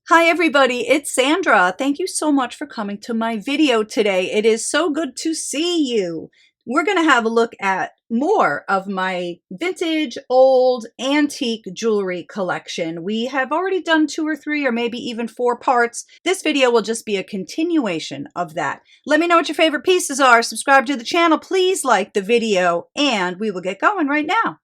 Hi everybody, it's Sandra. Thank you so much for coming to my video today. It is so good to see you. We're going to have a look at more of my vintage, old, antique jewelry collection. We have already done 2 or 3 or maybe even 4 parts. This video will just be a continuation of that. Let me know what your favorite pieces are. Subscribe to the channel. Please like the video and we will get going right now.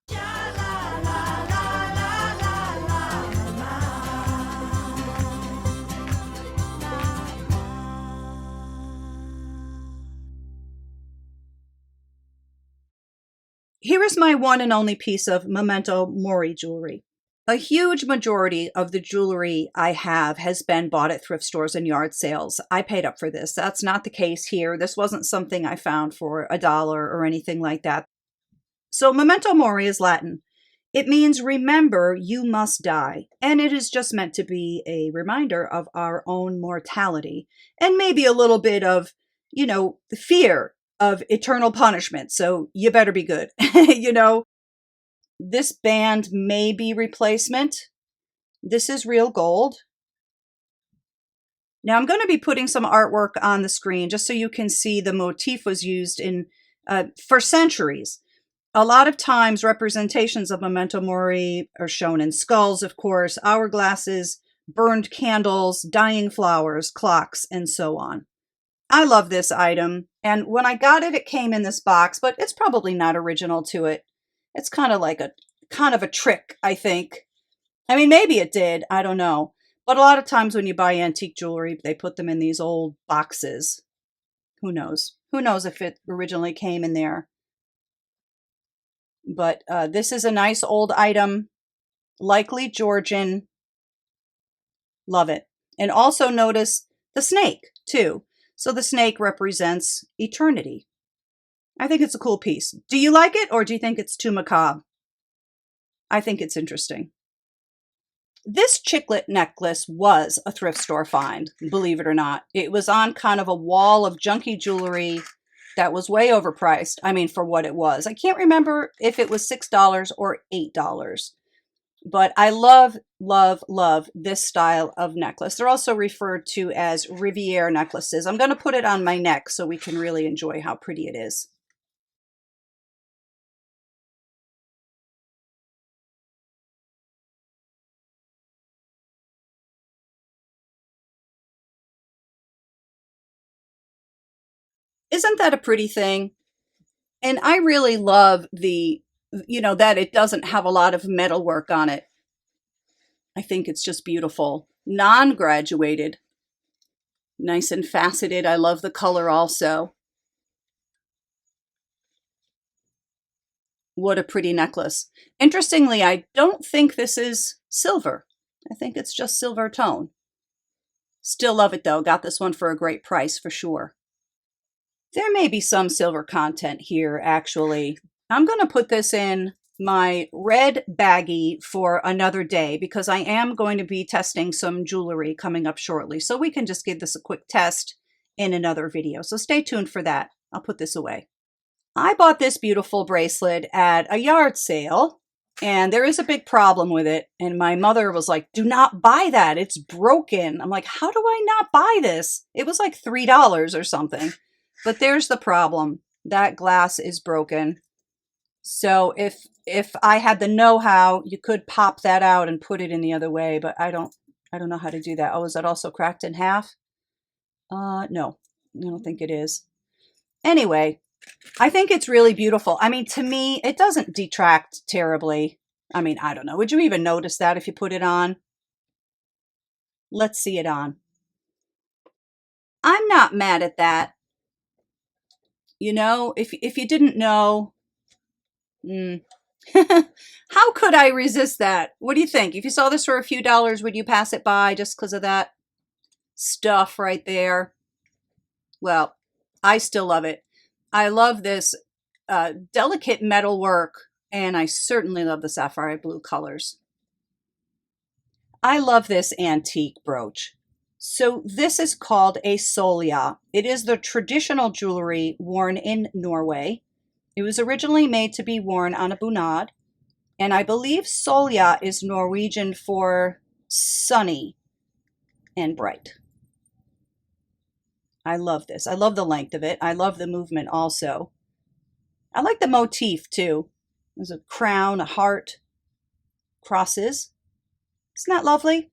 Here is my one and only piece of Memento Mori jewelry. A huge majority of the jewelry I have has been bought at thrift stores and yard sales. I paid up for this. That's not the case here. This wasn't something I found for $1 or anything like that. So Memento Mori is Latin. It means remember you must die. And it is just meant to be a reminder of our own mortality and maybe a little bit of, the fear of eternal punishment. So you better be good. This band may be replacement. This is real gold. Now I'm going to be putting some artwork on the screen just so you can see the motif was used in for centuries. A lot of times representations of Memento Mori are shown in skulls, of course, hourglasses, burned candles, dying flowers, clocks, and so on. I love this item, and when I got it, it came in this box, but it's probably not original to it. It's kind of like a trick, I think. I mean, maybe it did, I don't know. But a lot of times when you buy antique jewelry, they put them in these old boxes. Who knows? Who knows if it originally came in there? But this is a nice old item, likely Georgian. Love it. And also notice the snake, too. So the snake represents eternity. I think it's a cool piece. Do you like it or do you think it's too macabre? I think it's interesting. This chiclet necklace was a thrift store find, believe it or not. It was on kind of a wall of junky jewelry that was way overpriced. I mean, for what it was. I can't remember if it was $6 or $8. But I love, love, love this style of necklace. They're also referred to as Riviera necklaces. I'm going to put it on my neck so we can really enjoy how pretty it is. Isn't that a pretty thing? And I really love that it doesn't have a lot of metal work on it. I think it's just beautiful. Non-graduated. Nice and faceted. I love the color also. What a pretty necklace. Interestingly, I don't think this is silver. I think it's just silver tone. Still love it though. Got this one for a great price for sure. There may be some silver content here, actually. I'm going to put this in my red baggie for another day because I am going to be testing some jewelry coming up shortly. So we can just give this a quick test in another video. So stay tuned for that. I'll put this away. I bought this beautiful bracelet at a yard sale and there is a big problem with it. And my mother was like, do not buy that. It's broken. I'm like, how do I not buy this? It was like $3 or something. But there's the problem. That glass is broken. So if I had the know-how, you could pop that out and put it in the other way, but I don't know how to do that. Oh, is that also cracked in half? No, I don't think it is. Anyway, I think it's really beautiful. I mean, to me, it doesn't detract terribly. I mean, I don't know. Would you even notice that if you put it on? Let's see it on. I'm not mad at that. If you didn't know, how could I resist that? What do you think? If you saw this for a few dollars, would you pass it by just because of that stuff right there? Well, I still love it. I love this delicate metal work, and I certainly love the sapphire blue colors. I love this antique brooch. So this is called a solja. It is the traditional jewelry worn in Norway. It was originally made to be worn on a bunad, and I believe solja is Norwegian for sunny. and bright. I love this. I love the length of it. I love the movement also. I like the motif too. There's a crown, a heart, crosses. Isn't that lovely?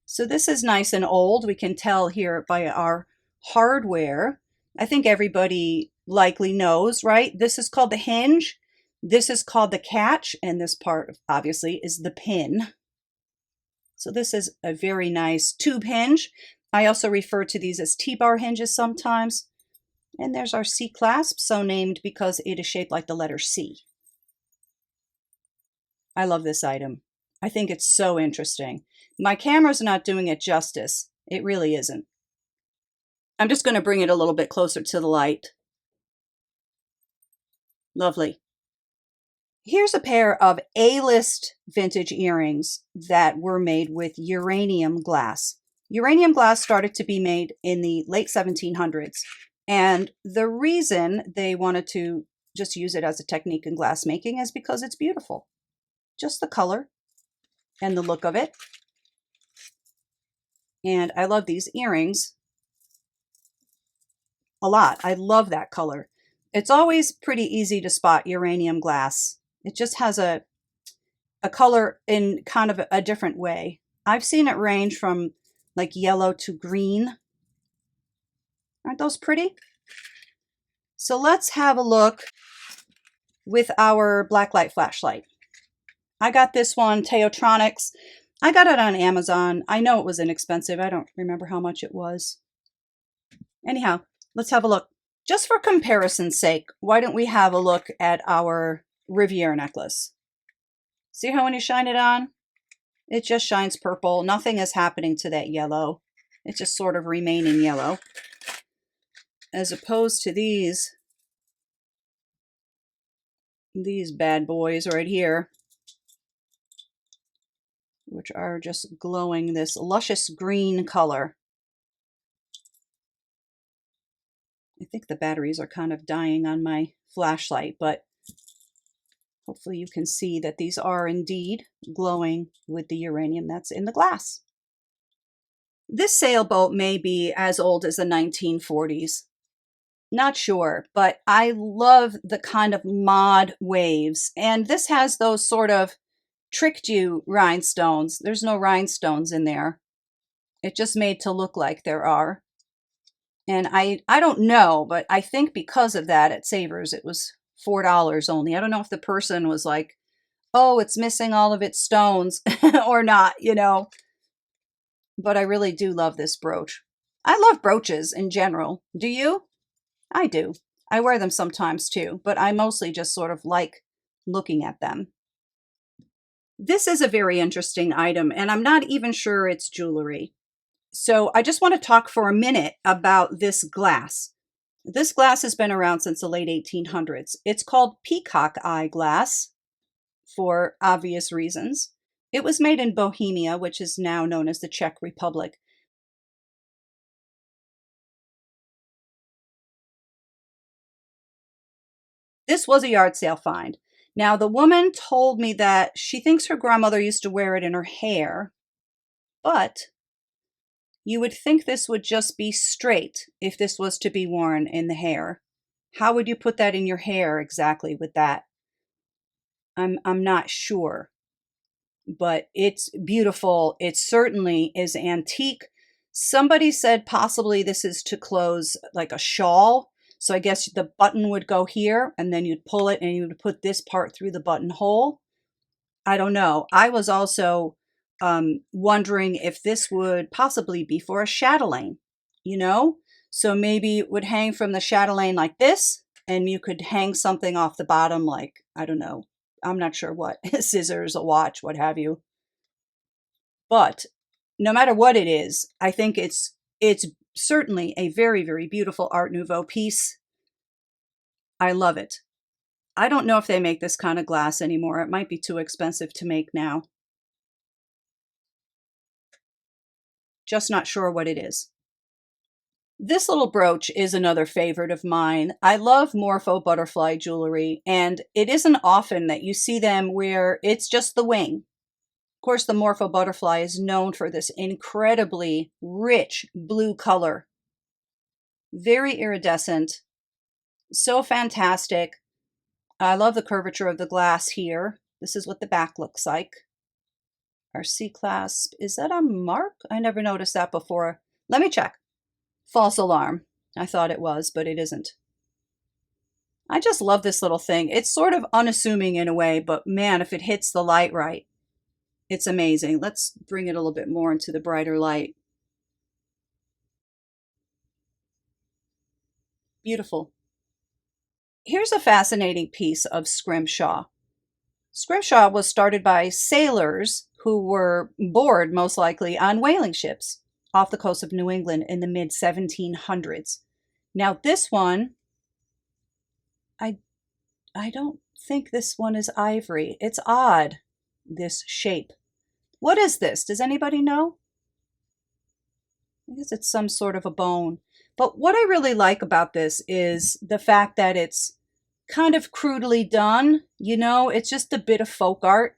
So this is nice and old. We can tell here by our hardware. I think everybody likely knows, right? This is called the hinge. This is called the catch. And this part, obviously, is the pin. So this is a very nice tube hinge. I also refer to these as T-bar hinges sometimes. And there's our C clasp, so named because it is shaped like the letter C. I love this item. I think it's so interesting. My camera's not doing it justice. It really isn't. I'm just going to bring it a little bit closer to the light. Lovely. Here's a pair of A-list vintage earrings that were made with uranium glass. Uranium glass started to be made in the late 1700s. And the reason they wanted to just use it as a technique in glass making is because it's beautiful. Just the color and the look of it. And I love these earrings a lot. I love that color. It's always pretty easy to spot uranium glass. It just has a color in kind of a different way. I've seen it range from like yellow to green. Aren't those pretty? So let's have a look with our blacklight flashlight. I got this one, Teotronics. I got it on Amazon. I know it was inexpensive. I don't remember how much it was. Anyhow, let's have a look. Just for comparison's sake, why don't we have a look at our Riviera necklace? See how when you shine it on, it just shines purple. Nothing is happening to that yellow. It's just sort of remaining yellow. As opposed to these bad boys right here, which are just glowing this luscious green color. I think the batteries are kind of dying on my flashlight, but hopefully you can see that these are indeed glowing with the uranium that's in the glass. This sailboat may be as old as the 1940s. Not sure, but I love the kind of mod waves. And this has those sort of tricked you rhinestones. There's no rhinestones in there. It's just made to look like there are. And I don't know, but I think because of that at Savers, it was $4 only. I don't know if the person was like, oh, it's missing all of its stones or not, you know. But I really do love this brooch. I love brooches in general. Do you? I do. I wear them sometimes too, but I mostly just sort of like looking at them. This is a very interesting item, and I'm not even sure it's jewelry. So I just want to talk for a minute about this glass. This glass has been around since the late 1800s. It's called Peacock eye glass for obvious reasons. It was made in Bohemia, which is now known as the Czech Republic. This was a yard sale find. Now, the woman told me that she thinks her grandmother used to wear it in her hair, but you would think this would just be straight if this was to be worn in the hair. How would you put that in your hair exactly with that? I'm not sure, but it's beautiful. It certainly is antique. Somebody said possibly this is to close like a shawl. So I guess the button would go here and then you'd pull it and you would put this part through the buttonhole. I don't know. I was also wondering if this would possibly be for a chatelaine, you know? So maybe it would hang from the chatelaine like this, and you could hang something off the bottom like, I don't know, I'm not sure what, scissors, a watch, what have you. But no matter what it is, I think it's certainly a very, very beautiful Art Nouveau piece. I love it. I don't know if they make this kind of glass anymore. It might be too expensive to make now. Just not sure what it is. This little brooch is another favorite of mine. I love Morpho butterfly jewelry, and it isn't often that you see them where it's just the wing. Of course, the Morpho butterfly is known for this incredibly rich blue color. Very iridescent. So fantastic. I love the curvature of the glass here. This is what the back looks like. Our C-clasp, is that a mark? I never noticed that before. Let me check. False alarm. I thought it was, but it isn't. I just love this little thing. It's sort of unassuming in a way, but man, if it hits the light right, it's amazing. Let's bring it a little bit more into the brighter light. Beautiful. Here's a fascinating piece of Scrimshaw. Scrimshaw was started by sailors who were bored, most likely, on whaling ships off the coast of New England in the mid-1700s. Now this one, I don't think this one is ivory. It's odd, this shape. What is this? Does anybody know? I guess it's some sort of a bone. But what I really like about this is the fact that it's kind of crudely done. You know, it's just a bit of folk art.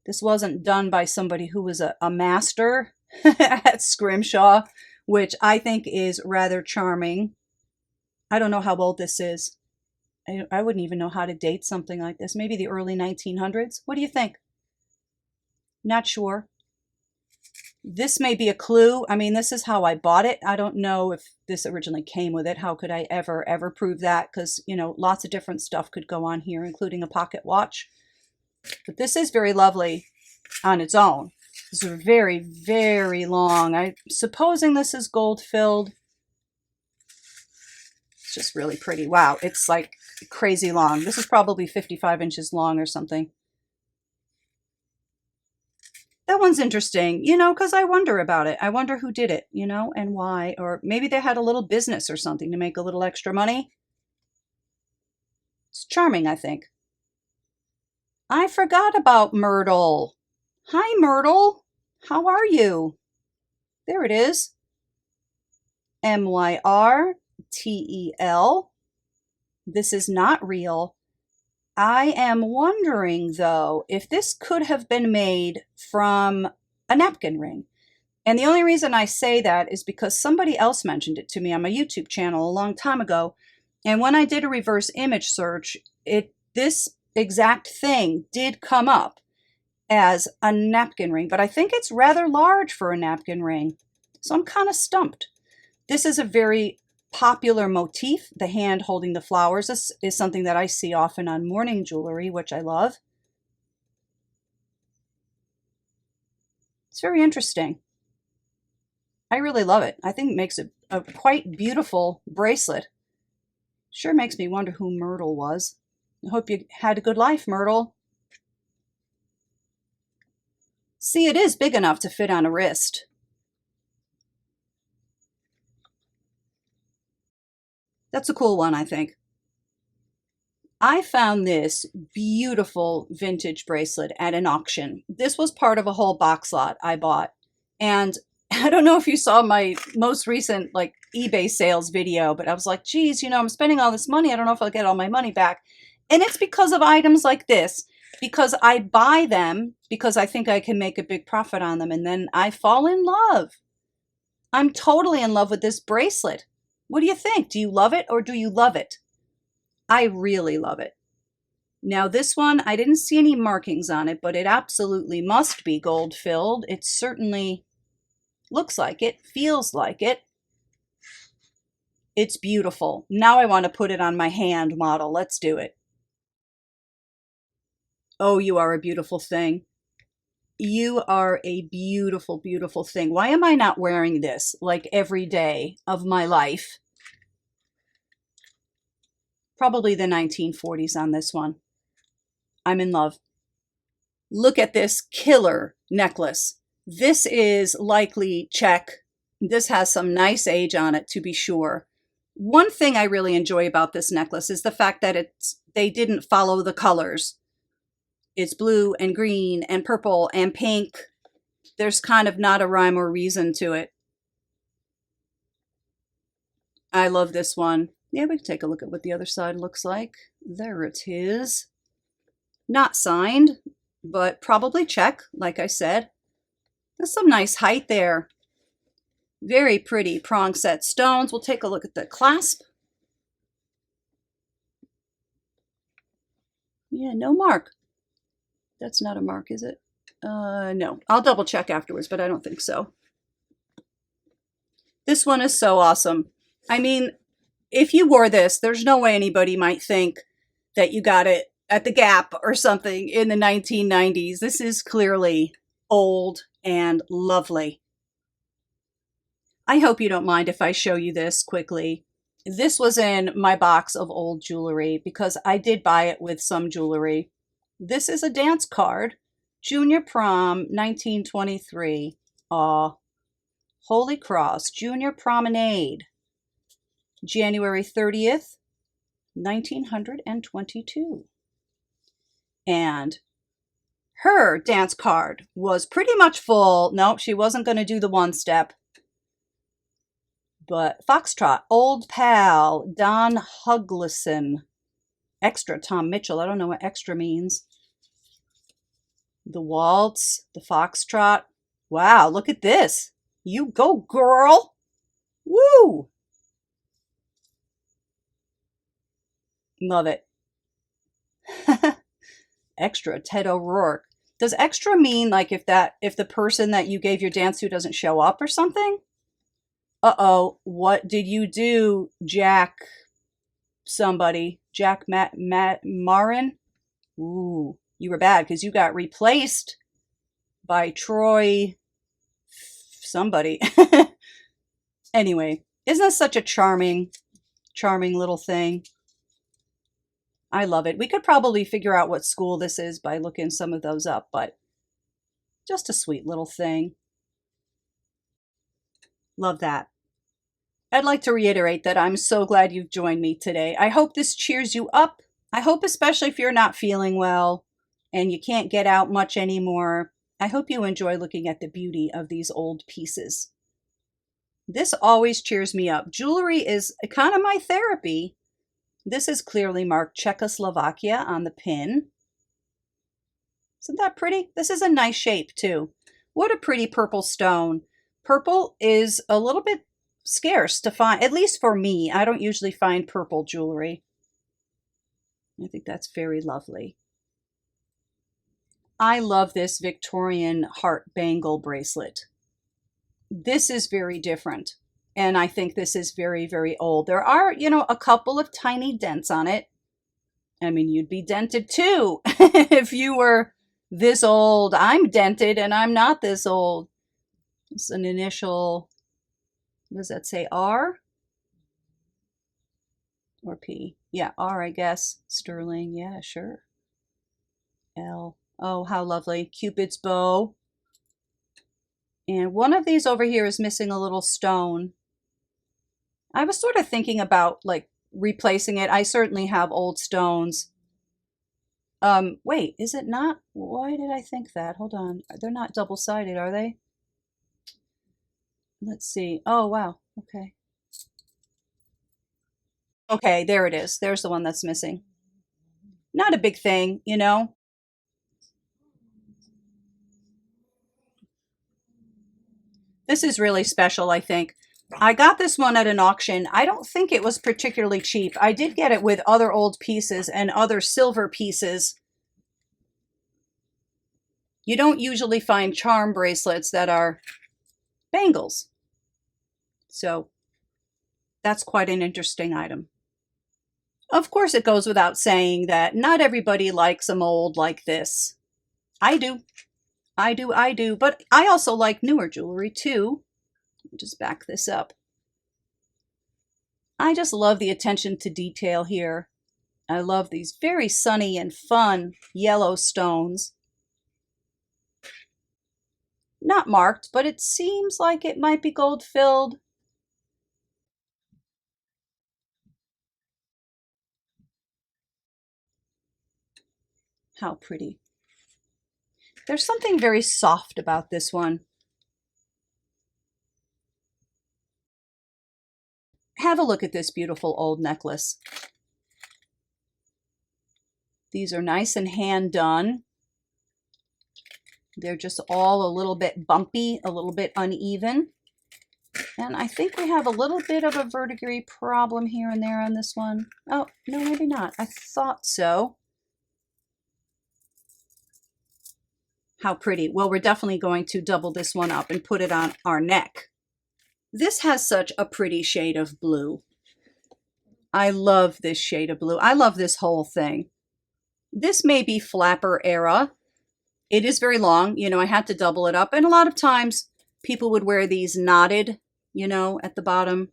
This wasn't done by somebody who was a master at Scrimshaw, which I think is rather charming. I don't know how old this is. I wouldn't even know how to date something like this. Maybe the early 1900s. What do you think? Not sure. This may be a clue. I mean, this is how I bought it. I don't know if this originally came with it. How could I ever prove that? Because, you know, lots of different stuff could go on here, including a pocket watch. But this is very lovely on its own. This is very, very long. I'm supposing this is gold filled. It's just really pretty. Wow, it's like crazy long. This is probably 55 inches long or something. That one's interesting, you know, because I wonder about it. I wonder who did it, you know, and why. Or maybe they had a little business or something to make a little extra money. It's charming, I think. I forgot about Myrtle. Hi, Myrtle. How are you? There it is. Myrtel. This is not real. I am wondering, though, if this could have been made from a napkin ring. And the only reason I say that is because somebody else mentioned it to me on my YouTube channel a long time ago. And when I did a reverse image search, this exact thing did come up as a napkin ring. But I think it's rather large for a napkin ring. So I'm kind of stumped. This is a very popular motif. The hand holding the flowers is something that I see often on morning jewelry, which I love. It's very interesting. I really love it. I think it makes it a quite beautiful bracelet. Sure makes me wonder who Myrtle was. I hope you had a good life, Myrtle. See, it is big enough to fit on a wrist. That's a cool one, I think. I found this beautiful vintage bracelet at an auction. This was part of a whole box lot I bought. And I don't know if you saw my most recent like eBay sales video, but I was like, geez, you know, I'm spending all this money. I don't know if I'll get all my money back. And it's because of items like this, because I buy them because I think I can make a big profit on them. And then I fall in love. I'm totally in love with this bracelet. What do you think? Do you love it or do you love it? I really love it. Now this one, I didn't see any markings on it, but it absolutely must be gold filled. It certainly looks like it, feels like it. It's beautiful. Now I want to put it on my hand model. Let's do it. Oh, you are a beautiful thing. You are a beautiful, beautiful thing. Why am I not wearing this like every day of my life? Probably the 1940s on this one. I'm in love. Look at this killer necklace. This is likely Czech. This has some nice age on it, to be sure. One thing I really enjoy about this necklace is the fact that they didn't follow the colors. It's blue and green and purple and pink. There's kind of not a rhyme or reason to it. I love this one. Yeah, we can take a look at what the other side looks like. There it is. Not signed. but probably Czech, like I said. There's some nice height there. Very pretty prong set stones. We'll take a look at the clasp. Yeah, no mark. That's not a mark, is it? No. I'll double check afterwards, but I don't think so. This one is so awesome. I mean, if you wore this, there's no way anybody might think that you got it at the Gap or something in the 1990s. This is clearly old and lovely. I hope you don't mind if I show you this quickly. This was in my box of old jewelry because I did buy it with some jewelry. This is a dance card, Junior Prom 1923. Aw, Holy Cross, Junior Promenade, January 30th, 1922. And her dance card was pretty much full. Nope, she wasn't going to do the one step. But Foxtrot, Old Pal, Don Hugleson, Extra, Tom Mitchell. I don't know what extra means. The Waltz, the Foxtrot. Wow, look at this. You go, girl. Woo! Love it. Extra, Ted O'Rourke. Does extra mean like if the person that you gave your dance to doesn't show up or something? Uh-oh, what did you do, Jack somebody? Jack Marin? Ooh, you were bad because you got replaced by Troy somebody. Anyway, isn't this such a charming little thing? I love it. We could probably figure out what school this is by looking some of those up, but just a sweet little thing. Love that. I'd like to reiterate that I'm so glad you've joined me today. I hope this cheers you up. I hope especially if you're not feeling well and you can't get out much anymore, I hope you enjoy looking at the beauty of these old pieces. This always cheers me up. Jewelry is kind of my therapy. This is clearly marked Czechoslovakia on the pin. Isn't that pretty? This is a nice shape too. What a pretty purple stone. Purple is a little bit scarce to find, at least for me. I don't usually find purple jewelry. I think that's very lovely. I love this Victorian heart bangle bracelet. This is very different. And I think this is very, very old. There are, a couple of tiny dents on it. I mean, you'd be dented too if you were this old. I'm dented and I'm not this old. It's an initial, what does that say, R? Or P? Yeah, R, I guess. Sterling, yeah, sure. L. Oh, how lovely. Cupid's bow. And one of these over here is missing a little stone. I was sort of thinking about like replacing it. I certainly have old stones. Wait, is it not? Why did I think that? Hold on. They're not double-sided, are they? Let's see. Oh, wow. Okay. Okay, there it is. There's the one that's missing. Not a big thing, This is really special, I think. I got this one at an auction. I don't think it was particularly cheap. I did get it with other old pieces and other silver pieces. You don't usually find charm bracelets that are bangles. So that's quite an interesting item. Of course, it goes without saying that not everybody likes a mold like this. I do. But I also like newer jewelry too. Let me just back this up. I just love the attention to detail here. I love these very sunny and fun yellow stones. Not marked, but it seems like it might be gold filled. How pretty. There's something very soft about this one. Have a look at this beautiful old necklace. These are nice and hand done. They're just all a little bit bumpy, a little bit uneven. And I think we have a little bit of a verdigris problem here and there on this one. Oh, no, maybe not. I thought so. How pretty. Well, we're definitely going to double this one up and put it on our neck. This has such a pretty shade of blue. I love this shade of blue. I love this whole thing. This may be flapper era. It is very long. You know, I had to double it up. And a lot of times people would wear these knotted, you know, at the bottom.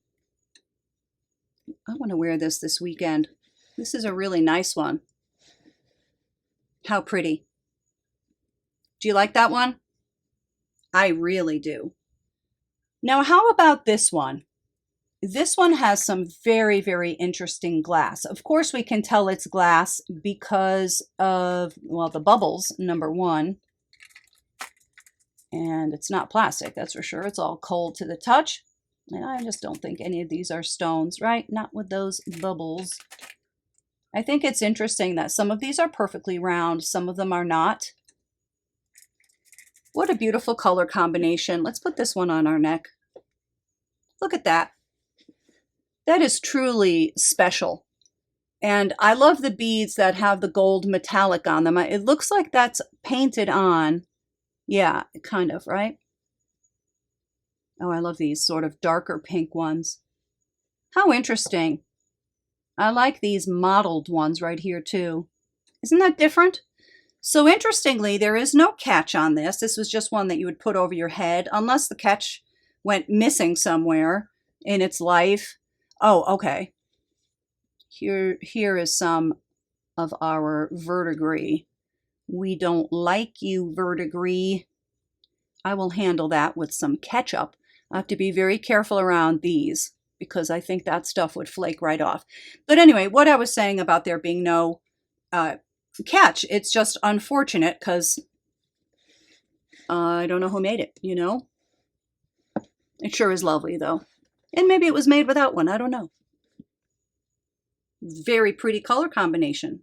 I want to wear this weekend. This is a really nice one. How pretty. Do you like that one? I really do. Now, how about this one? This one has some very, very interesting glass. Of course, we can tell it's glass because of, well, the bubbles, number one. And it's not plastic, that's for sure. It's all cold to the touch. And I just don't think any of these are stones, right? Not with those bubbles. I think it's interesting that some of these are perfectly round, some of them are not. What a beautiful color combination. Let's put this one on our neck. Look at that. That is truly special. And I love the beads that have the gold metallic on them. It looks like that's painted on. Yeah, kind of, right? Oh, I love these sort of darker pink ones. How interesting. I like these mottled ones right here too. Isn't that different? So interestingly, there is no catch on this. This was just one that you would put over your head, unless the catch went missing somewhere in its life. Oh, okay. Here is some of our verdigris. We don't like you, verdigris. I will handle that with some ketchup. I have to be very careful around these because I think that stuff would flake right off. But anyway, what I was saying about there being no catch, it's just unfortunate because I don't know who made it, you know? It sure is lovely, though. And maybe it was made without one. I don't know. Very pretty color combination.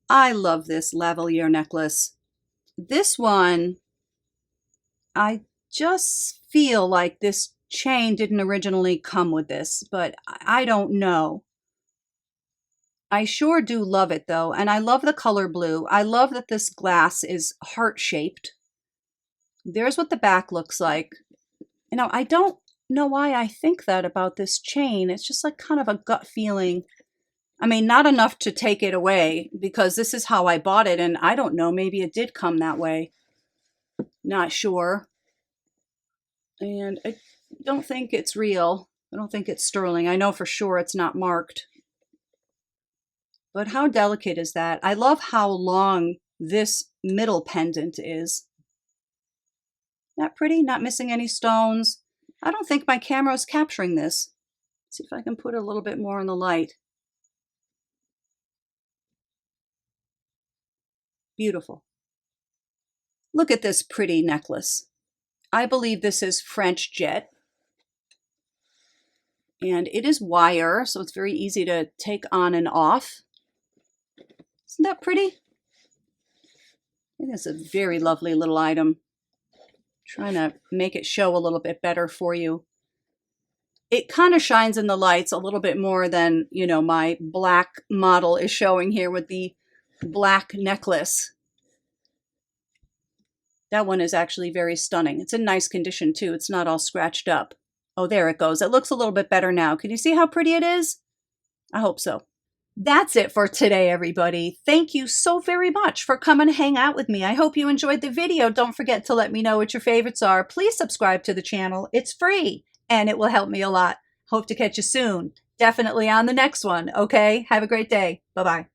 I love this lavalier necklace. This one, I just feel like this chain didn't originally come with this, but I don't know. I sure do love it, though, and I love the color blue. I love that this glass is heart-shaped. There's what the back looks like. You know, I don't know why I think that about this chain. It's just like kind of a gut feeling. I mean, not enough to take it away because this is how I bought it, and I don't know, maybe it did come that way. Not sure. And I don't think it's real. I don't think it's sterling. I know for sure it's not marked. But how delicate is that? I love how long this middle pendant is. Isn't that pretty? Not missing any stones. I don't think my camera is capturing this. Let's see if I can put a little bit more in the light. Beautiful. Look at this pretty necklace. I believe this is French jet. And it is wire, so it's very easy to take on and off. Isn't that pretty? It is a very lovely little item. Trying to make it show a little bit better for you. It kind of shines in the lights a little bit more than, you know, my black model is showing here with the black necklace. That one is actually very stunning. It's in nice condition too. It's not all scratched up. Oh, there it goes. It looks a little bit better now. Can you see how pretty it is? I hope so. That's it for today, everybody. Thank you so very much for coming to hang out with me. I hope you enjoyed the video. Don't forget to let me know what your favorites are. Please subscribe to the channel. It's free and it will help me a lot. Hope to catch you soon. Definitely on the next one. Okay? Have a great day. Bye-bye.